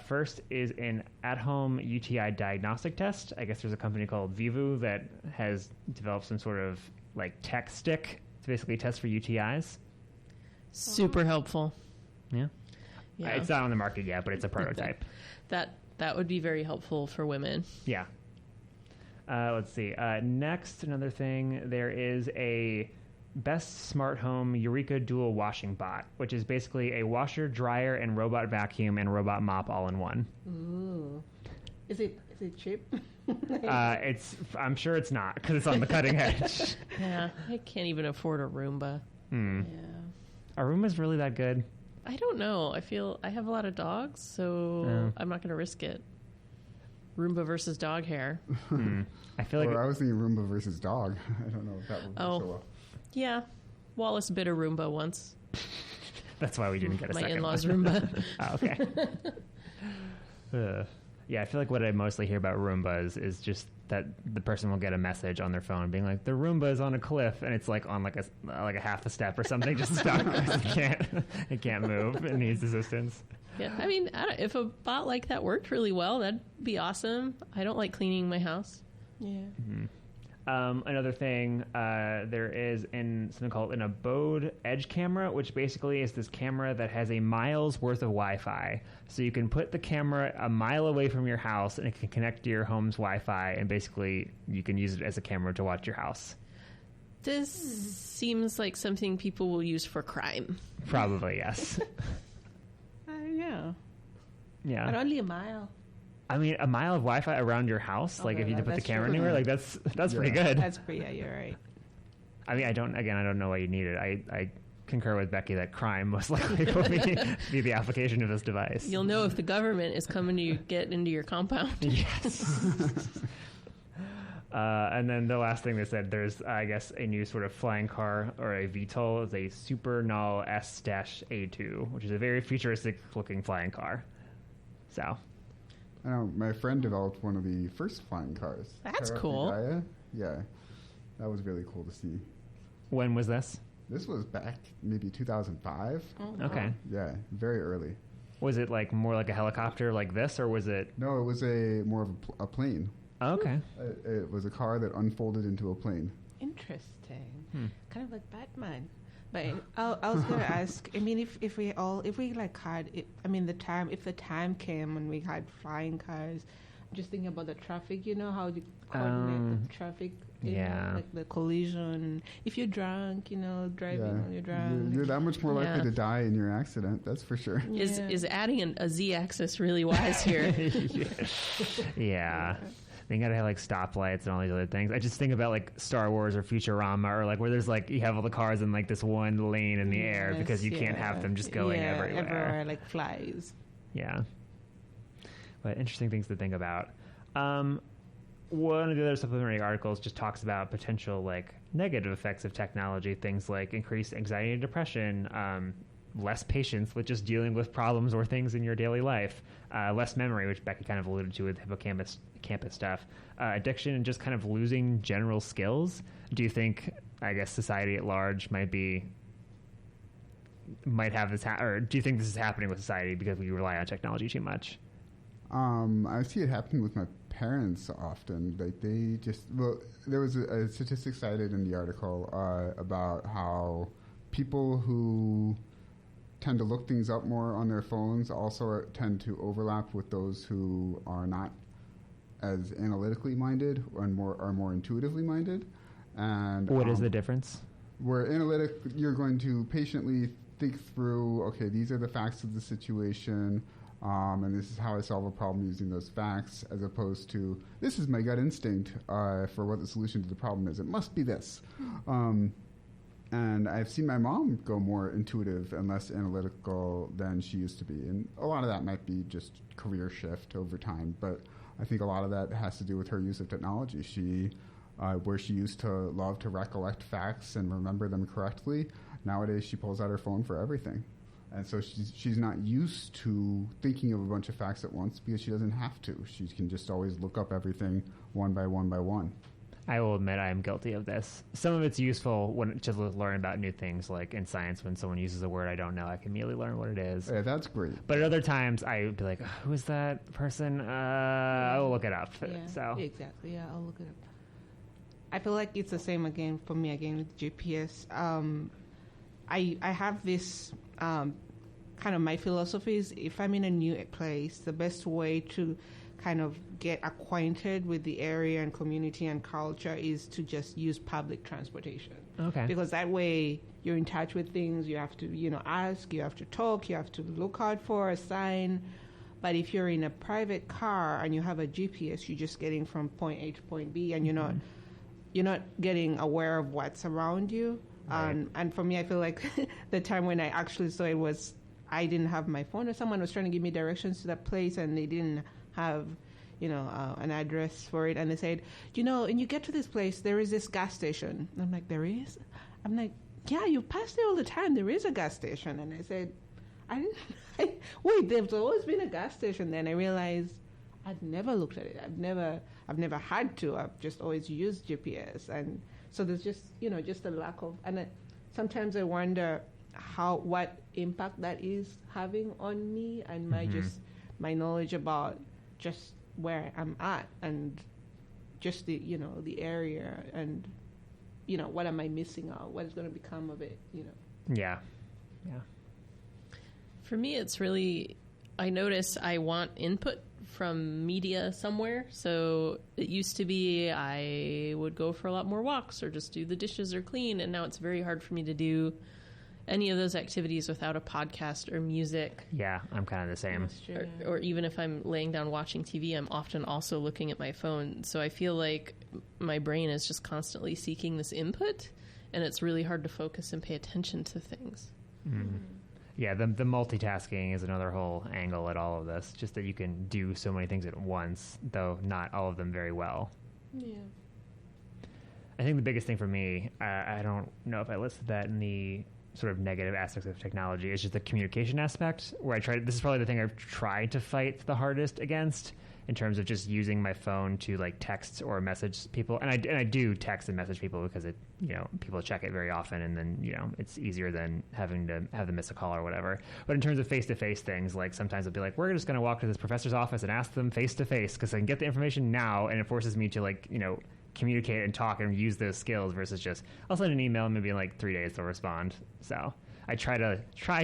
First is an at-home UTI diagnostic test. I guess there's a company called Vivu that has developed some sort of like tech stick to basically test for UTIs. Super helpful. Yeah. It's not on the market yet, but it's a prototype. That would be very helpful for women. Yeah. Let's see. Next, another thing, there is a Best Smart Home Eureka Dual Washing Bot, which is basically a washer, dryer, and robot vacuum and robot mop all in one. Ooh. Is it cheap? I'm sure it's not, because it's on the cutting edge. Yeah, I can't even afford a Roomba. Yeah. Are Roombas really that good? I don't know. I have a lot of dogs, so I'm not going to risk it. Roomba versus dog hair. I feel like I was thinking Roomba versus dog. I don't know if that would be so well. Yeah, Wallace bit a Roomba once. That's why we didn't get a second in-laws one. Roomba. Oh, okay. Yeah, I feel like what I mostly hear about Roombas is just that the person will get a message on their phone being like, the Roomba is on a cliff, and it's like on like a half a step or something, just stuck. It can't move. It needs assistance. Yeah, I mean, if a bot like that worked really well, that'd be awesome. I don't like cleaning my house. Yeah. Another thing, there is something called an abode edge camera, which basically is this camera that has a mile's worth of Wi-Fi. So you can put the camera a mile away from your house, and it can connect to your home's Wi-Fi, and basically you can use it as a camera to watch your house. This seems like something people will use for crime. Probably, yes. Yeah. Yeah. But only a mile. I mean, a mile of Wi-Fi around your house, like if you put the camera anywhere, like that's pretty good. That's pretty. Yeah, you're right. I mean, I don't know why you need it. I concur with Becky that crime most likely will be the application of this device. You'll know if the government is coming to get into your compound. Yes. And then the last thing they said, there's, I guess, a new sort of flying car or a VTOL. It's a Super Null S-A2, which is a very futuristic-looking flying car. So, I know my friend developed one of the first flying cars. That's cool. Yeah, that was really cool to see. When was this? This was back maybe 2005. Oh, okay. Yeah, very early. Was it like more like a helicopter like this, or was it? No, it was more of a plane. Oh, okay. It was a car that unfolded into a plane. Interesting. Kind of like Batman. But I was going to ask. I mean, if we like had it, I mean, if the time came when we had flying cars, just thinking about the traffic. You know how you coordinate the traffic. Yeah. Like the collision. If you're drunk, driving when you're drunk. You're that much more likely to die in your accident. That's for sure. Is adding a Z-axis really wise here? Yeah. They gotta have like stoplights and all these other things. I just think about like Star Wars or Futurama, or like where there's like you have all the cars in like this one lane in the air because you can't have them just going everywhere. Like flies. Yeah. But interesting things to think about. One of the other supplementary articles just talks about potential like negative effects of technology, things like increased anxiety and depression, less patience with just dealing with problems or things in your daily life, less memory, which Becky kind of alluded to with hippocampus stuff, addiction, and just kind of losing general skills. Do you think, I guess, society at large might have this, or do you think this is happening with society because we rely on technology too much? I see it happen with my parents often. Like there was a statistic cited in the article about how people who tend to look things up more on their phones also tend to overlap with those who are not as analytically minded and are more intuitively minded. And what is the difference? Where analytic, you're going to patiently think through, okay, these are the facts of the situation, and this is how I solve a problem using those facts, as opposed to, this is my gut instinct for what the solution to the problem is. It must be this. And I've seen my mom go more intuitive and less analytical than she used to be. And a lot of that might be just career shift over time, but I think a lot of that has to do with her use of technology. Where she used to love to recollect facts and remember them correctly, nowadays she pulls out her phone for everything. And so she's not used to thinking of a bunch of facts at once because she doesn't have to. She can just always look up everything one by one by one. I will admit I am guilty of this. Some of it's useful when to learn about new things, like in science, when someone uses a word I don't know, I can immediately learn what it is. Yeah, that's great. But at other times, I would be like, who is that person? I'll look it up. Yeah, so exactly. Yeah, I'll look it up. I feel like it's the same again for me again with GPS. I have this kind of my philosophy is if I'm in a new place, the best way to kind of get acquainted with the area and community and culture is to just use public transportation. Okay. Because that way you're in touch with things. You have to, ask, you have to talk, you have to look out for a sign. But if you're in a private car and you have a GPS, you're just getting from point A to point B, and you're not getting aware of what's around you. Right. And for me, I feel like the time when I actually saw it was I didn't have my phone, or someone was trying to give me directions to that place, and they didn't have, an address for it. And they said, and you get to this place, there is this gas station. And I'm like, there is? I'm like, yeah, you pass there all the time. There is a gas station. And I said, wait, there's always been a gas station. Then I realized I'd never looked at it. I've never had to. I've just always used GPS. And so there's just, just a lack of, and sometimes I wonder what impact that is having on me and my knowledge about just where I'm at, and just the the area and what am I missing out? What is going to become of it? Yeah. For me, it's really, I notice I want input from media somewhere. So it used to be I would go for a lot more walks or just do the dishes or clean, and now it's very hard for me to do any of those activities without a podcast or music. Yeah, I'm kind of the same. Or even if I'm laying down watching TV, I'm often also looking at my phone. So I feel like my brain is just constantly seeking this input, and it's really hard to focus and pay attention to things. Mm. Yeah, the multitasking is another whole angle at all of this, just that you can do so many things at once, though not all of them very well. Yeah. I think the biggest thing for me, I don't know if I listed that in the sort of negative aspects of technology, is just the communication aspect, where this is probably the thing I've tried to fight the hardest against, in terms of just using my phone to like text or message people. And I do text and message people because people check it very often, and then, it's easier than having to have them miss a call or whatever. But in terms of face-to-face things, like sometimes I'll be like, we're just going to walk to this professor's office and ask them face-to-face because I can get the information now, and it forces me to communicate and talk and use those skills versus just I'll send an email and maybe in like 3 days they'll respond. So I try to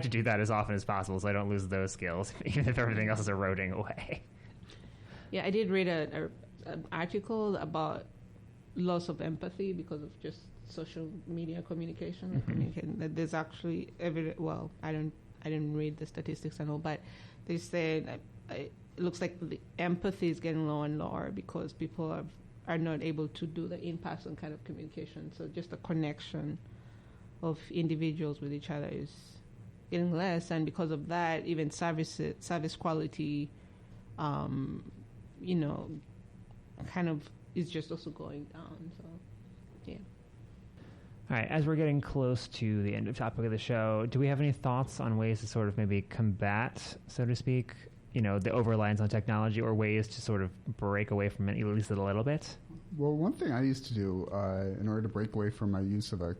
do that as often as possible so I don't lose those skills, even if everything else is eroding away. Yeah, I did read an article about loss of empathy because of just social media communication. That there's actually well, I didn't read the statistics and all, but they said it looks like the empathy is getting lower and lower because people are not able to do the in-person kind of communication. So just the connection of individuals with each other is getting less, and because of that, even service quality, kind of is just also going down. So, yeah. All right, as we're getting close to the end of topic of the show, do we have any thoughts on ways to sort of maybe combat, so to speak, the over-reliance on technology, or ways to sort of break away from it at least a little bit? Well, one thing I used to do in order to break away from my use of a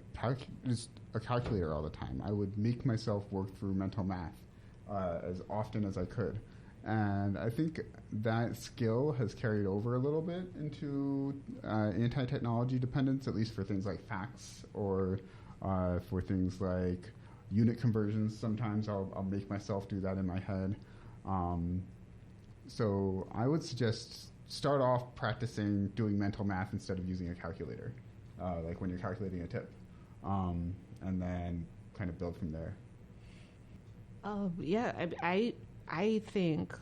calculator all the time, I would make myself work through mental math as often as I could. And I think that skill has carried over a little bit into anti-technology dependence, at least for things like facts or for things like unit conversions. Sometimes I'll make myself do that in my head. So I would suggest start off practicing doing mental math instead of using a calculator, like when you're calculating a tip, and then kind of build from there. I think,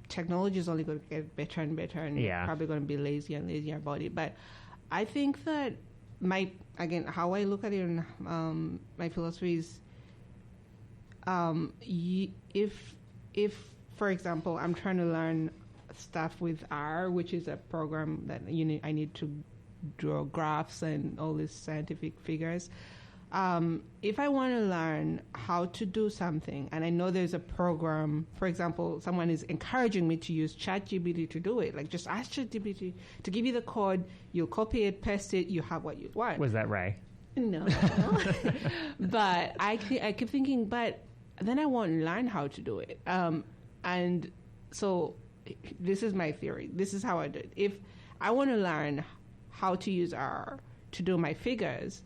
technology is only going to get better and better, and probably going to be lazier and lazier about it. But I think that how I look at it in my philosophy is, if, for example, I'm trying to learn stuff with R, which is a program that I need to draw graphs and all these scientific figures. If I want to learn how to do something, and I know there's a program, for example, someone is encouraging me to use ChatGPT to do it. Like, just ask ChatGPT to give you the code, you'll copy it, paste it, you have what you want. Was that Ray? No. But I keep thinking, but then I won't learn how to do it. And so this is my theory. This is how I do it. If I want to learn how to use R to do my figures,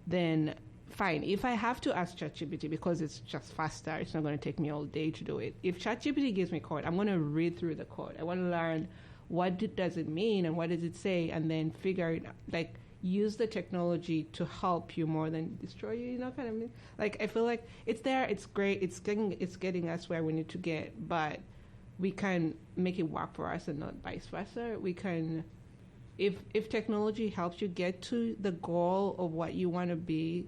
then fine. If I have to ask ChatGPT because it's just faster, it's not going to take me all day to do it. If ChatGPT gives me code, I'm going to read through the code. I want to learn does it mean and what does it say, and then figure it out. Use the technology to help you more than destroy you. Kind of mean. I feel like it's there. It's great. It's getting us where we need to get, but we can make it work for us and not vice versa. We can. If technology helps you get to the goal of what you want to be,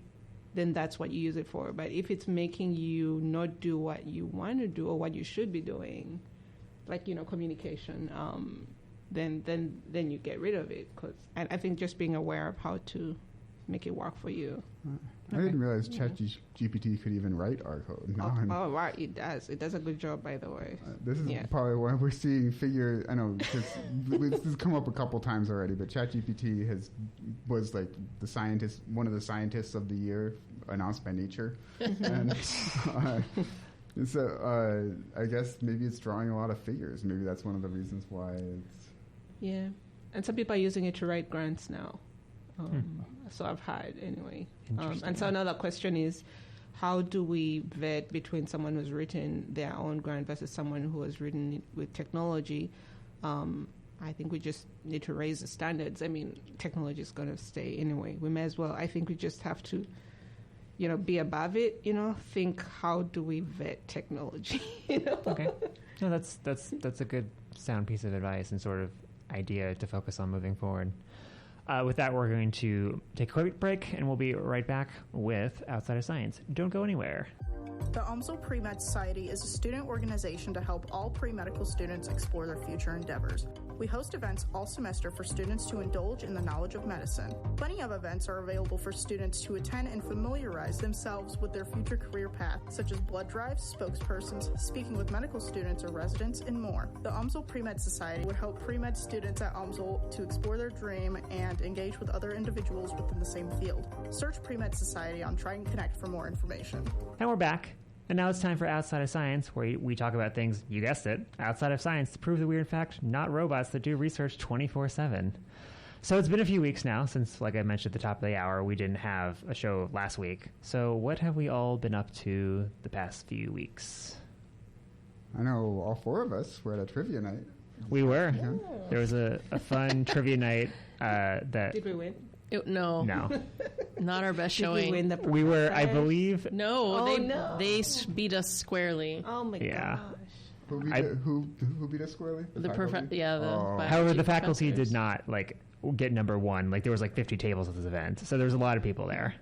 then that's what you use it for. But if it's making you not do what you want to do or what you should be doing, communication, then you get rid of it. And I think just being aware of how to make it work for you. I didn't realize ChatGPT could even write our code. Oh, right, it does. It does a good job, by the way. This is probably why we're seeing I know, because this has come up a couple times already, but ChatGPT was like one of the scientists of the year announced by Nature. And so I guess maybe it's drawing a lot of figures. Maybe that's one of the reasons why it's... Yeah. And some people are using it to write grants now. So I've heard anyway. And so another question is, how do we vet between someone who's written their own grant versus someone who has written it with technology? I think we just need to raise the standards. I mean, technology is going to stay anyway. We may as well. I think we just have to, be above it. Think, how do we vet technology? Okay. No, that's a good sound piece of advice and sort of idea to focus on moving forward. With that, we're going to take a quick break, and we'll be right back with Outside of Science. Don't go anywhere. The UMSL Pre-Med Society is a student organization to help all pre-medical students explore their future endeavors. We host events all semester for students to indulge in the knowledge of medicine. Plenty of events are available for students to attend and familiarize themselves with their future career path, such as blood drives, spokespersons, speaking with medical students or residents, and more. The UMSL Pre-Med Society would help pre-med students at UMSL to explore their dream and engage with other individuals within the same field. Search Pre-Med Society on Try and Connect for more information. And we're back. And now it's time for Outside of Science, where we talk about things, you guessed it, outside of science to prove that we're, in fact, not robots that do research 24/7. So it's been a few weeks now since, like I mentioned at the top of the hour, we didn't have a show last week. So what have we all been up to the past few weeks? I know all four of us were at a trivia night. We were. Yeah. There was a fun trivia night that... Did we win? No. Not our best showing. We were, I believe... No, they beat us squarely. Oh, my gosh. Who beat us squarely? The faculty. However, the faculty did not, get number one. There was, 50 tables at this event. So there was a lot of people there.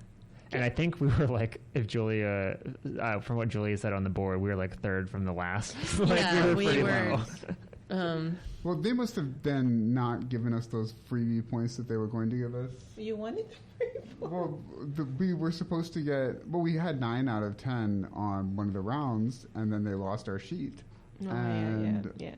And I think we were, if Julia... from what Julia said on the board, we were, third from the last. We were well, they must have then not given us those freebie points that they were going to give us. You wanted the free points? Well, we were supposed to get... Well, we had 9 out of 10 on one of the rounds, and then they lost our sheet. Oh, and yeah.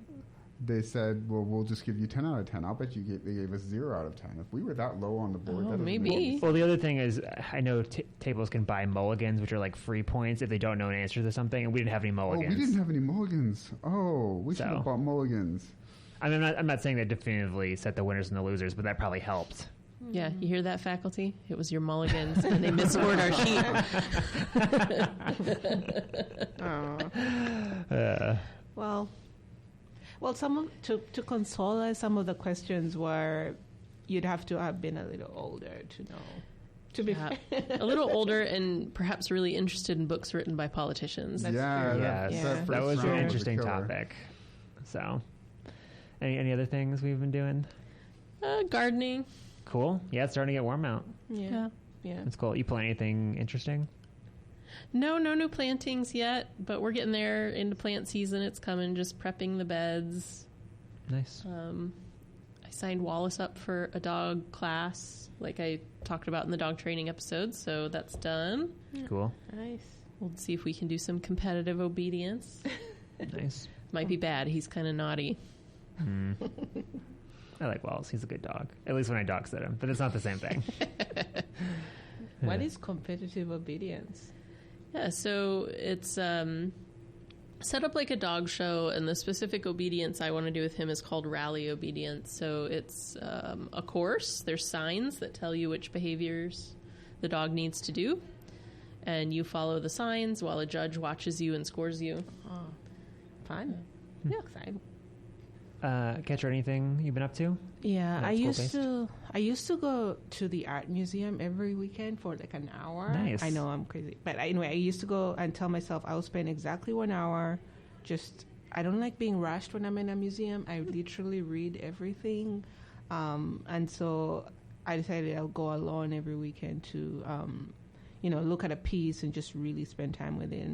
They said, well, we'll just give you 10 out of 10. I'll bet they gave us 0 out of 10. If we were that low on the board, that maybe. Well, the other thing is, I know tables can buy mulligans, which are free points if they don't know an answer to something, and we didn't have any mulligans. Oh, we didn't have any mulligans. Oh, we should have bought mulligans. I mean, I'm not saying that definitively set the winners and the losers, but that probably helped. Yeah, you hear that, faculty? It was your mulligans, and they misscored our sheet. Well, to console us, some of the questions were, you'd have to have been a little older to know. To be fair. A little older and perhaps really interested in books written by politicians. That's true. That was an interesting topic. So, any other things we've been doing? Gardening. Cool. Yeah, it's starting to get warm out. Yeah. That's cool. You plant anything interesting? No new plantings yet, but we're getting there into plant season. It's coming, just prepping the beds. Nice. I signed Wallace up for a dog class, like I talked about in the dog training episode, so that's done. Cool. Nice. We'll see if we can do some competitive obedience. Nice. Might be bad. He's kind of naughty. I like Wallace. He's a good dog. At least when I dog sit him, but it's not the same thing. What is competitive obedience? Yeah, so it's set up like a dog show, and the specific obedience I want to do with him is called rally obedience. So it's a course. There's signs that tell you which behaviors the dog needs to do, and you follow the signs while a judge watches you and scores you. Oh, fun. Yeah. Exciting. Ketra, anything you've been up to? Yeah, I used to go to the art museum every weekend for an hour. Nice. I know I'm crazy, but anyway, I used to go and tell myself I will spend exactly 1 hour. I don't like being rushed when I'm in a museum. I literally read everything, and so I decided I'll go alone every weekend to look at a piece and just really spend time with it,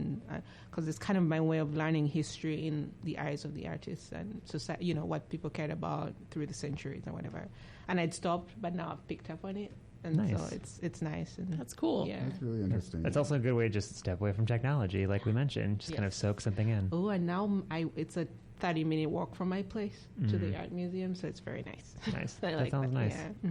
because it's kind of my way of learning history in the eyes of the artists and society, what people cared about through the centuries or whatever. And I'd stopped, but now I've picked up on it, and nice. So it's nice. And that's cool. Yeah, that's really interesting. That's also a good way to just step away from technology, like we mentioned, just kind of soak something in. Oh, and now it's a 30-minute walk from my place to the art museum, so it's very nice. Nice. That sounds nice. Yeah.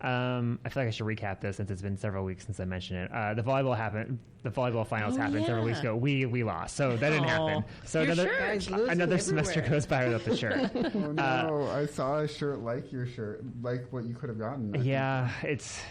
I feel like I should recap this since it's been several weeks since I mentioned it. The volleyball finals happened several weeks ago. We lost, so that didn't happen. So another semester goes by without the shirt. Oh no! I saw a shirt like your shirt, like what you could have gotten. Yeah, it's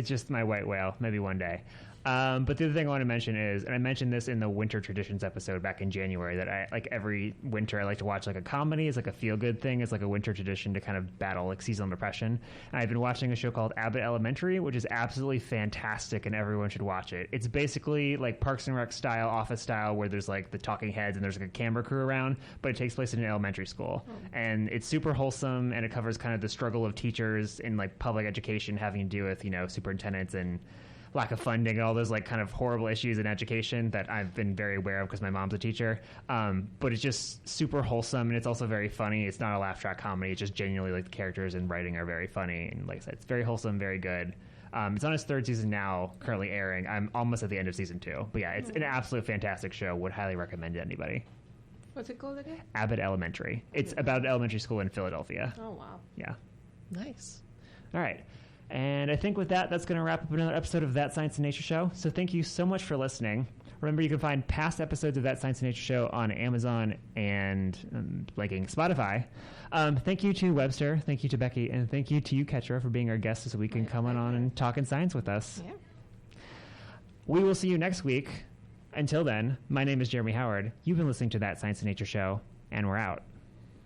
just my white whale. Maybe one day. But the other thing I want to mention is, and I mentioned this in the winter traditions episode back in January, that I like every winter I like to watch like a comedy. It's like a feel good thing. It's like a winter tradition to kind of battle like seasonal depression. And I've been watching a show called Abbott Elementary, which is absolutely fantastic, and everyone should watch it. It's basically like Parks and Rec style, Office style, where there's like the talking heads and there's like a camera crew around, but it takes place in an elementary school, and it's super wholesome, and it covers kind of the struggle of teachers in like public education having to do with superintendents and lack of funding and all those like kind of horrible issues in education that I've been very aware of because my mom's a teacher. But it's just super wholesome, and it's also very funny. It's not a laugh track comedy. It's just genuinely like the characters and writing are very funny. And like I said, it's very wholesome, very good. It's on its third season now, currently airing. I'm almost at the end of season 2. But yeah, it's an absolute fantastic show. Would highly recommend it to anybody. What's it called again? Abbott Elementary. It's about an elementary school in Philadelphia. Oh, wow. Yeah. Nice. All right. And I think with that, that's going to wrap up another episode of That Science and Nature Show. So thank you so much for listening. Remember, you can find past episodes of That Science and Nature Show on Amazon and Spotify. Thank you to Webster, thank you to Becky, and thank you to you, Ketra, for being our guest this week and coming on and talking science with us. Yeah. We will see you next week. Until then, my name is Jeremy Howard. You've been listening to That Science and Nature Show, and we're out.